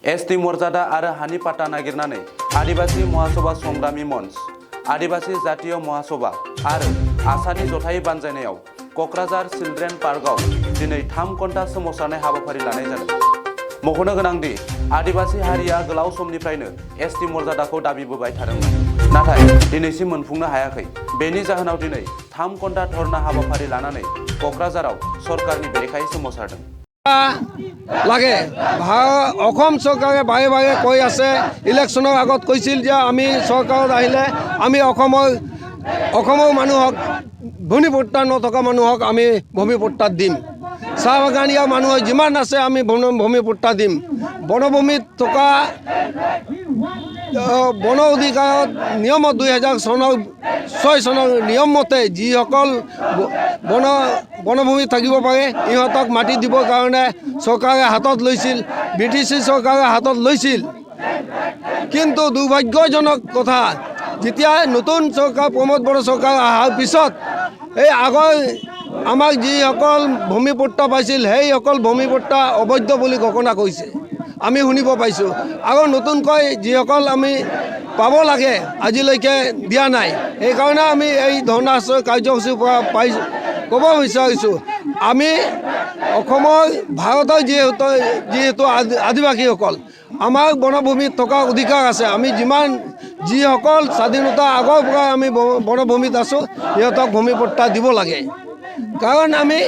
ST मर्यादा आरो हानि पाट्टा नागिरनानै आदिबासी महासभा संग्रामी मंच, आदिबासी जातीय महासभा आरो आसानि जथायै बानजायनायाव क'क्राझार चिल्ड्रेन पार्कआव दिनै 3 घन्टा सोमावसारनाय हाबाफारि लानाय जादों। मख'नो गोनांदि आदिबासी हारिया गोलाव समनिफ्रायनो एसटी मर्यादाखौ दाबिबोबाय थादोंमोन, नाथाय दिनैसिम मोनफुंनो हायाखै। बेनि जाहोनाव दिनै 3 घन्टा धरना हाबाफारि लानानै क'क्राझाराव सरकारनि बेरेखायै सोमावसारदों। লাগে অসম চৰকাৰে বাৰে বাৰে কৈ আছে, ইলেকশ্যনৰ আগত কৈছিল যে আমি চৰকাৰত আহিলে আমি অসমৰ মানুহক ভূমিপট্টা নথকা মানুহক আমি ভূমিপট্টা দিম। চাহ বাগানীয়া মানুহৰ যিমান আছে আমি ভূমিপট্টা দিম। বনভূমিত থকা বন অধিকাৰত নিয়মত 2006 চনৰ নিয়ম মতে যিসকল বনভূমি থাকিব পাৰে ইহঁতক মাটি দিবৰ কাৰণে চৰকাৰে হাতত লৈছিল, ব্ৰিটিছ চৰকাৰে হাতত লৈছিল। কিন্তু দুৰ্ভাগ্যজনক কথা, যেতিয়া নতুন চৰকাৰ প্ৰমোদ বড়ো চৰকাৰ অহাৰ পিছত এই আগৰ আমাক যিসকল ভূমিপট্টা পাইছিল সেইসকল ভূমিপট্টা অবৈধ বুলি ঘোষণা কৰিছে, আমি শুনিব পাইছোঁ। আৰু নতুনকৈ যিসকল আমি পাব লাগে আজিলৈকে দিয়া নাই। সেইকাৰণে আমি এই ধৰ্ণা কাৰ্যসূচীৰ পৰা ক'ব বিচাৰিছোঁ, আমি অসমৰ ভাৰতৰ যিহেতু আদিবাসীসকল আমাৰ বনভূমিত থকা অধিকাৰ আছে। আমি যিসকল স্বাধীনতা আগৰ পৰা আমি বনভূমিত আছোঁ সিহঁতক ভূমিপট্টা দিব লাগে। কাৰণ আমি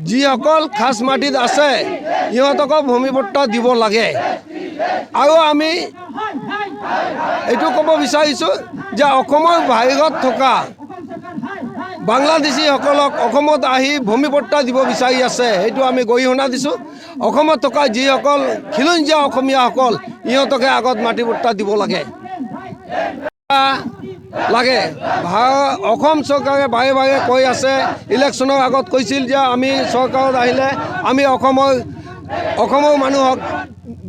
যিসকল খাচ মাটিত আছে সিহঁতকো ভূমিপট্টা দিব লাগে। আৰু আমি এইটো ক'ব বিচাৰিছোঁ যে অসমৰ বাহিৰত থকা বাংলাদেশীসকলক অসমত আহি ভূমিপট্টা দিব বিচাৰি আছে, সেইটো আমি গৰিহণা দিছোঁ। অসমত থকা যিসকল খিলঞ্জীয়া অসমীয়াসকল ইহঁতকে আগত মাটিপট্টা দিব লাগে। অসম চৰকাৰে বাৰে বাৰে কৈ আছে, ইলেকশ্যনৰ আগত কৈছিল যে আমি চৰকাৰত আহিলে আমি অসমৰ মানুহক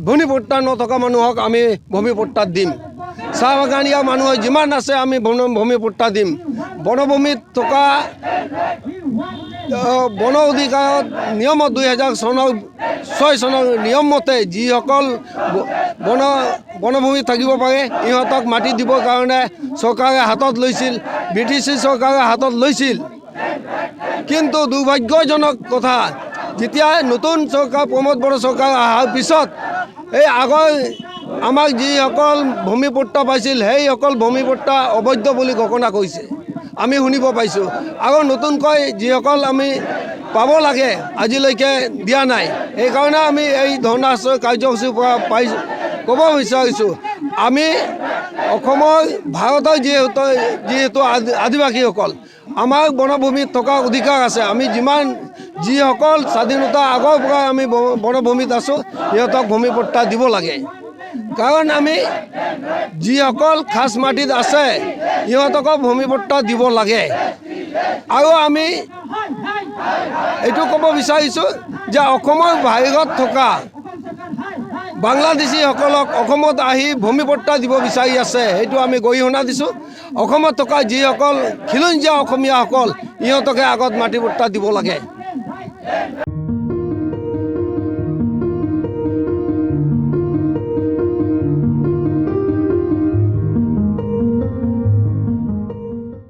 ভূমিপট্টা নথকা মানুহক আমি ভূমিপট্টা দিম। চাহ বাগানীয়া মানুহৰ যিমান আছে আমি ভূমিপট্টা দিম। বনভূমিত থকা বন অধিকাৰত নিয়মত 2006 চনৰ নিয়ম মতে যিসকল বনভূমি থাকিব পাৰে ইহঁতক মাটি দিবৰ কাৰণে চৰকাৰে হাতত লৈছিল, ব্ৰিটিছ চৰকাৰে হাতত লৈছিল। কিন্তু দুৰ্ভাগ্যজনক কথা, যেতিয়া নতুন চৰকাৰ প্ৰমোদ বড়ো চৰকাৰ অহাৰ পিছত এই আগৰ আমাক যিসকল ভূমিপট্টা পাইছিল সেইসকল ভূমিপট্টা অবৈধ বুলি ঘোষণা কৰিছে, আমি শুনিব পাইছোঁ। আৰু নতুনকৈ যিসকল আমি পাব লাগে আজিলৈকে দিয়া নাই। সেইকাৰণে আমি এই ধৰ্ণা কাৰ্যসূচীৰ পৰা ক'ব বিচাৰিছোঁ, আমি অসমৰ ভাৰতৰ যিহেতু আদিবাসীসকল আমাৰ বনভূমিত থকা অধিকাৰ আছে। আমি যিসকল স্বাধীনতা আগৰ পৰা আমি বনভূমিত আছোঁ সিহঁতক ভূমিপট্টা দিব লাগে। কাৰণ আমি যিসকল খাচ মাটিত আছে সিহঁতকো ভূমিপট্টা দিব লাগে। আৰু আমি এইটো ক'ব বিচাৰিছোঁ যে অসমৰ বাহিৰত থকা বাংলাদেশীসকলক অসমত আহি ভূমিপট্টা দিব বিচাৰি আছে, সেইটো আমি গৰিহণা দিছোঁ। অসমত থকা যিসকল খিলঞ্জীয়া অসমীয়াসকল ইহঁতকে আগত মাটিপট্টা দিব লাগে।